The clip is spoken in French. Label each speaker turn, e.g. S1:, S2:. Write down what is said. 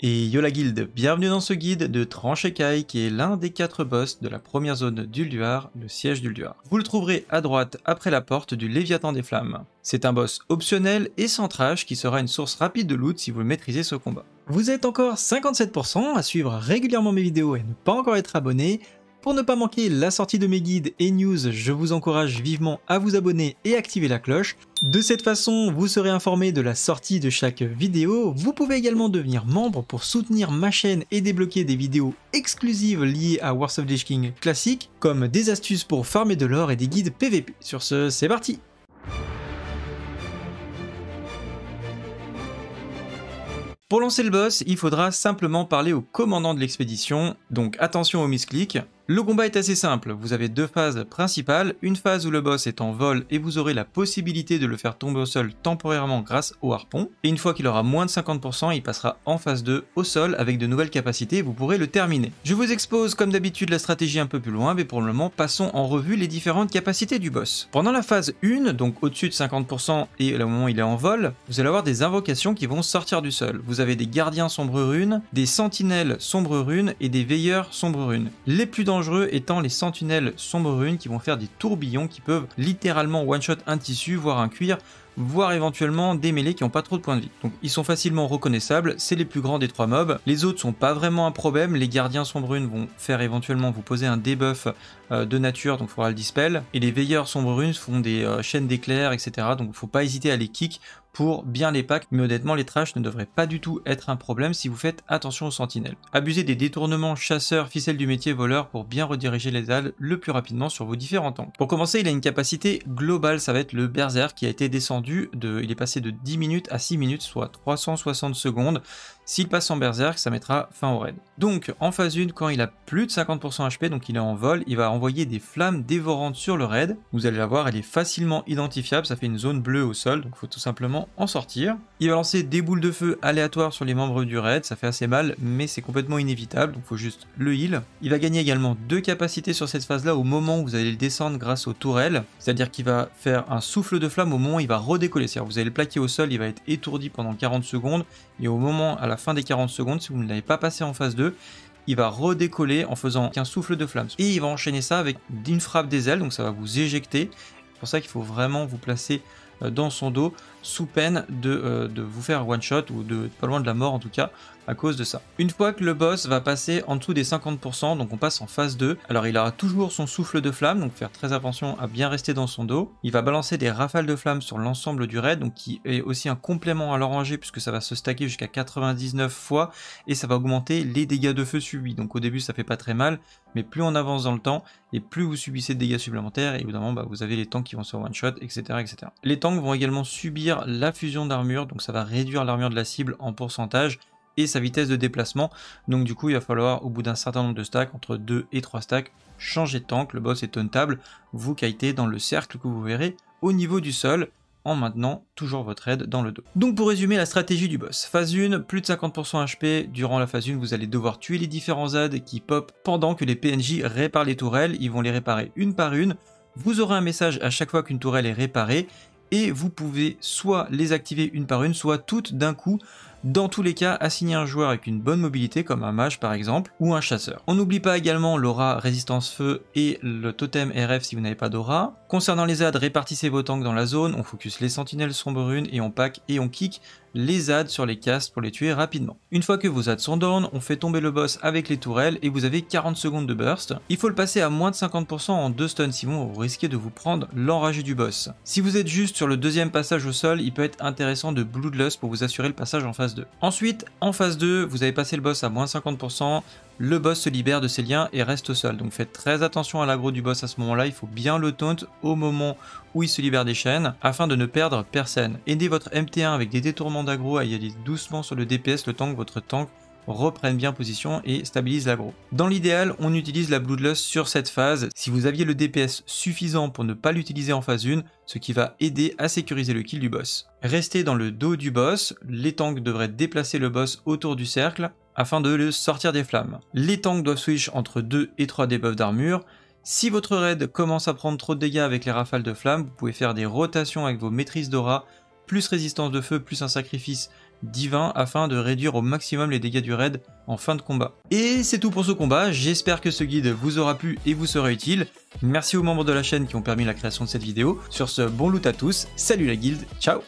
S1: Et yo la guilde, bienvenue dans ce guide de Tranchekai qui est l'un des 4 boss de la première zone d'Ulduar, le siège d'Ulduar. Vous le trouverez à droite après la porte du Léviathan des Flammes. C'est un boss optionnel et sans trash qui sera une source rapide de loot si vous maîtrisez ce combat. Vous êtes encore 57% à suivre régulièrement mes vidéos et ne pas encore être abonné. Pour ne pas manquer la sortie de mes guides et news, je vous encourage vivement à vous abonner et activer la cloche. De cette façon, vous serez informé de la sortie de chaque vidéo. Vous pouvez également devenir membre pour soutenir ma chaîne et débloquer des vidéos exclusives liées à Wars of Lich King classique, comme des astuces pour farmer de l'or et des guides PVP. Sur ce, c'est parti! Pour lancer le boss, il faudra simplement parler au commandant de l'expédition, donc attention aux misclics. Le combat est assez simple, vous avez 2 phases principales, une phase où le boss est en vol et vous aurez la possibilité de le faire tomber au sol temporairement grâce au harpon, et une fois qu'il aura moins de 50%, il passera en phase 2 au sol avec de nouvelles capacités et vous pourrez le terminer. Je vous expose comme d'habitude la stratégie un peu plus loin, mais pour le moment passons en revue les différentes capacités du boss. Pendant la phase 1, donc au-dessus de 50% et au moment où il est en vol, vous allez avoir des invocations qui vont sortir du sol. Vous avez des gardiens sombre rune, des sentinelles sombre rune et des veilleurs sombre rune. Les plus dangereux étant les sentinelles sombre rune qui vont faire des tourbillons qui peuvent littéralement one-shot un tissu, voire un cuir, voire éventuellement des mêlées qui n'ont pas trop de points de vie. Donc ils sont facilement reconnaissables, c'est les plus grands des 3 mobs. Les autres sont pas vraiment un problème, les gardiens sombre rune vont faire éventuellement vous poser un debuff de nature, donc il faudra le dispel, et les veilleurs sombre rune font des chaînes d'éclairs, etc. Donc il ne faut pas hésiter à les kick pour bien les packs, mais honnêtement les trash ne devraient pas du tout être un problème si vous faites attention aux sentinelles. Abusez des détournements chasseurs, ficelles du métier, voleurs pour bien rediriger les dalles le plus rapidement sur vos différents tanks. Pour commencer, il a une capacité globale, ça va être le berserk qui a été descendu, il est passé de 10 minutes à 6 minutes, soit 360 secondes. S'il passe en berserk, ça mettra fin au raid. Donc en phase 1, quand il a plus de 50% HP, donc il est en vol, il va envoyer des flammes dévorantes sur le raid. Vous allez la voir, elle est facilement identifiable, ça fait une zone bleue au sol, donc il faut tout simplement en sortir. Il va lancer des boules de feu aléatoires sur les membres du raid, ça fait assez mal, mais c'est complètement inévitable, donc il faut juste le heal. Il va gagner également 2 capacités sur cette phase-là au moment où vous allez le descendre grâce aux tourelles, c'est-à-dire qu'il va faire un souffle de flamme au moment où il va redécoller, c'est-à-dire vous allez le plaquer au sol, il va être étourdi pendant 40 secondes, et au moment, à la fin des 40 secondes, si vous ne l'avez pas passé en phase 2, il va redécoller en faisant un souffle de flamme. Et il va enchaîner ça avec une frappe des ailes, donc ça va vous éjecter. C'est pour ça qu'il faut vraiment vous placer dans son dos, sous peine de vous faire one shot, ou de pas loin de la mort en tout cas, à cause de ça. Une fois que le boss va passer en dessous des 50%, donc on passe en phase 2, alors il aura toujours son souffle de flamme, donc faire très attention à bien rester dans son dos. Il va balancer des rafales de flammes sur l'ensemble du raid, donc qui est aussi un complément à l'oranger, puisque ça va se stacker jusqu'à 99 fois, et ça va augmenter les dégâts de feu subis. Donc au début ça fait pas très mal, mais plus on avance dans le temps, et plus vous subissez de dégâts supplémentaires, et évidemment vous avez les tanks qui vont se one shot, etc., etc. Les tanks vont également subir la fusion d'armure, donc ça va réduire l'armure de la cible en pourcentage, et sa vitesse de déplacement, donc du coup il va falloir au bout d'un certain nombre de stacks, entre 2 et 3 stacks, changer de tank. Le boss est tauntable, vous kitez dans le cercle que vous verrez au niveau du sol, en maintenant toujours votre raid dans le dos. Donc pour résumer la stratégie du boss, phase 1, plus de 50% HP, durant la phase 1 vous allez devoir tuer les différents ZAD qui pop pendant que les PNJ réparent les tourelles, ils vont les réparer une par une, vous aurez un message à chaque fois qu'une tourelle est réparée, et vous pouvez soit les activer une par une, soit toutes d'un coup. Dans tous les cas, assigner un joueur avec une bonne mobilité, comme un mage par exemple, ou un chasseur. On n'oublie pas également l'aura résistance feu et le totem RF si vous n'avez pas d'aura. Concernant les ZAD, répartissez vos tanks dans la zone, on focus les sentinelles sombre rune et on pack et on kick les ZAD sur les castes pour les tuer rapidement. Une fois que vos ZAD sont down, on fait tomber le boss avec les tourelles et vous avez 40 secondes de burst. Il faut le passer à moins de 50% en 2 stuns, sinon vous risquez de vous prendre l'enragé du boss. Si vous êtes juste sur le deuxième passage au sol, il peut être intéressant de Bloodlust pour vous assurer le passage en phase 2. Ensuite, en phase 2, vous avez passé le boss à moins 50%, le boss se libère de ses liens et reste au sol. Donc faites très attention à l'aggro du boss à ce moment-là, il faut bien le taunt au moment où il se libère des chaînes, afin de ne perdre personne. Aidez votre MT1 avec des détournements d'aggro à y aller doucement sur le DPS le temps que votre tank reprenne bien position et stabilise l'aggro. Dans l'idéal, on utilise la Bloodlust sur cette phase, si vous aviez le DPS suffisant pour ne pas l'utiliser en phase 1, ce qui va aider à sécuriser le kill du boss. Restez dans le dos du boss, les tanks devraient déplacer le boss autour du cercle, afin de le sortir des flammes. Les tanks doivent switch entre 2 et 3 debuffs d'armure. Si votre raid commence à prendre trop de dégâts avec les rafales de flammes, vous pouvez faire des rotations avec vos maîtrises d'aura, plus résistance de feu, plus un sacrifice divin afin de réduire au maximum les dégâts du raid en fin de combat. Et c'est tout pour ce combat, j'espère que ce guide vous aura plu et vous sera utile. Merci aux membres de la chaîne qui ont permis la création de cette vidéo. Sur ce, bon loot à tous, salut la guilde, ciao!